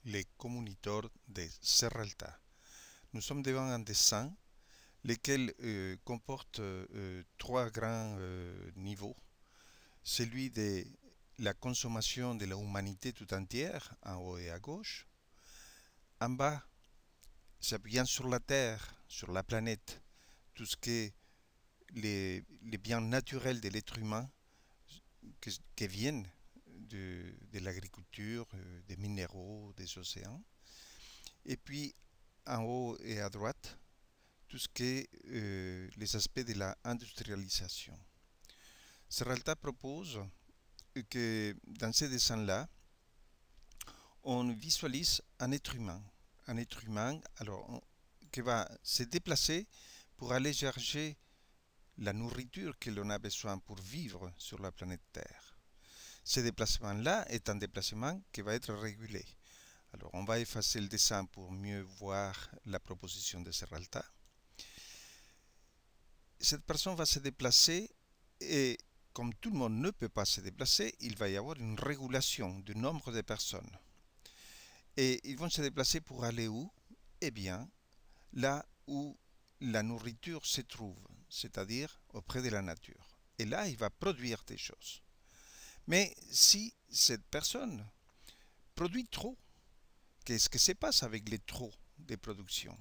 les communiteurs de Serralta. Nous sommes devant un dessin lequel comporte trois grands niveaux. Celui de la consommation de l'humanité tout entière, en haut et à gauche. En bas, s'appuyant sur la Terre, sur la planète, tout ce qui est les biens naturels de l'être humain qui viennent de l'agriculture, des minéraux, des océans. Et puis, en haut et à droite, tout ce qui est les aspects de l'industrialisation. Serralta propose que dans ces dessins-là, on visualise un être humain. Un être humain qui va se déplacer pour aller chercher la nourriture que l'on a besoin pour vivre sur la planète Terre. Ce déplacement-là est un déplacement qui va être régulé. Alors, on va effacer le dessin pour mieux voir la proposition de Serralta. Cette personne va se déplacer et comme tout le monde ne peut pas se déplacer, il va y avoir une régulation du nombre de personnes. Et ils vont se déplacer pour aller où? Eh bien, là où la nourriture se trouve, c'est-à-dire auprès de la nature. Et là, il va produire des choses. Mais si cette personne produit trop, qu'est-ce qui se passe avec les trop de production?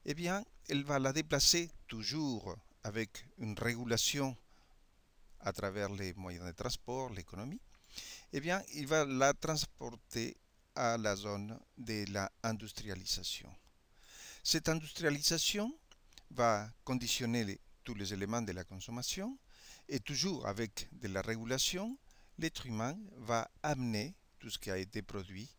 Eh bien, elle va la déplacer toujours avec une régulation à travers les moyens de transport, l'économie. Eh bien, il va la transporter à la zone de l'industrialisation. Cette industrialisation va conditionner tous les éléments de la consommation et toujours avec de la régulation, l'être humain va amener tout ce qui a été produit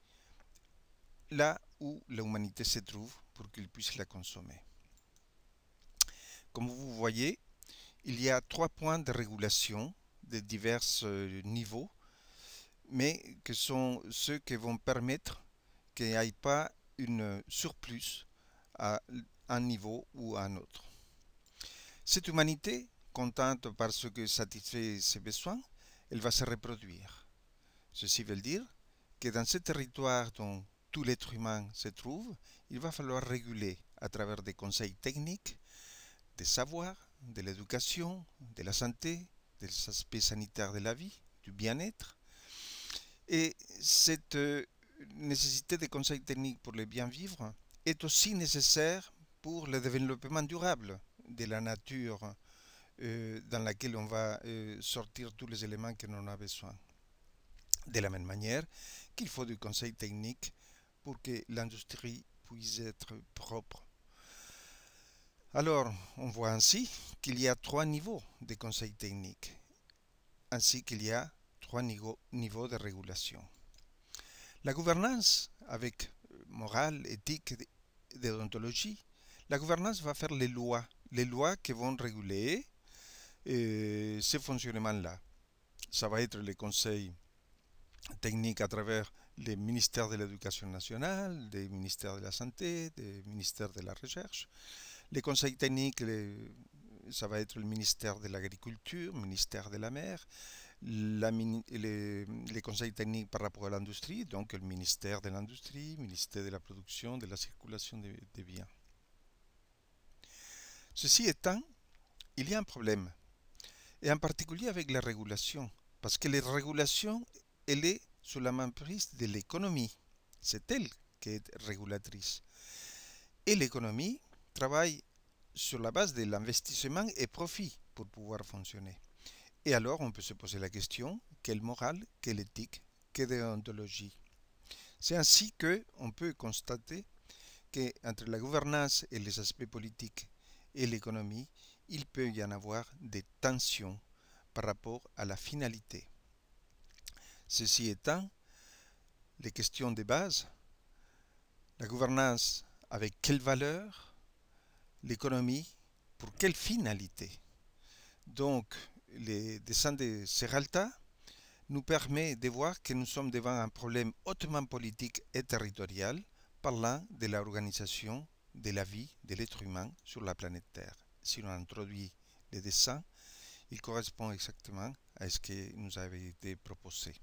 là où l'humanité se trouve pour qu'il puisse la consommer. Comme vous voyez, il y a trois points de régulation de divers niveaux, mais que sont ceux qui vont permettre qu'il n'y ait pas une surplus à un niveau ou à un autre. Cette humanité, contente parce que satisfait ses besoins, elle va se reproduire. Ceci veut dire que dans ce territoire dont tout l'être humain se trouve, il va falloir réguler à travers des conseils techniques, des savoirs, de l'éducation, de la santé, des aspects sanitaires de la vie, du bien-être. Et cette nécessité de conseils techniques pour le bien vivre est aussi nécessaire pour le développement durable de la nature dans laquelle on va sortir tous les éléments que l'on a besoin. De la même manière qu'il faut du conseil technique pour que l'industrie puisse être propre. Alors, on voit ainsi qu'il y a trois niveaux de conseil technique, ainsi qu'il y a trois niveaux de régulation. La gouvernance, avec morale, éthique et déontologie, la gouvernance va faire les lois qui vont réguler ce fonctionnement-là. Ça va être les conseils techniques à travers les ministères de l'éducation nationale, des ministères de la santé, des ministères de la recherche. Les conseils techniques, ça va être le ministère de l'agriculture, le ministère de la mer, les conseils techniques par rapport à l'industrie, donc le ministère de l'industrie, le ministère de la production, de la circulation des biens. Ceci étant, il y a un problème, et en particulier avec la régulation, parce que la régulation, elle est sous la mainprise de l'économie. C'est elle qui est régulatrice. Et l'économie travaille sur la base de l'investissement et profit pour pouvoir fonctionner. Et alors, on peut se poser la question, quelle morale, quelle éthique, quelle déontologie? C'est ainsi qu'on peut constater qu'entre la gouvernance et les aspects politiques et l'économie, il peut y en avoir des tensions par rapport à la finalité. Ceci étant, les questions de base, la gouvernance avec quelle valeur, l'économie pour quelle finalité. Donc, les dessins de Serralta nous permet de voir que nous sommes devant un problème hautement politique et territorial parlant de l'organisation de la vie de l'être humain sur la planète Terre. Si l'on introduit les dessins, il correspond exactement à ce qui nous avait été proposé.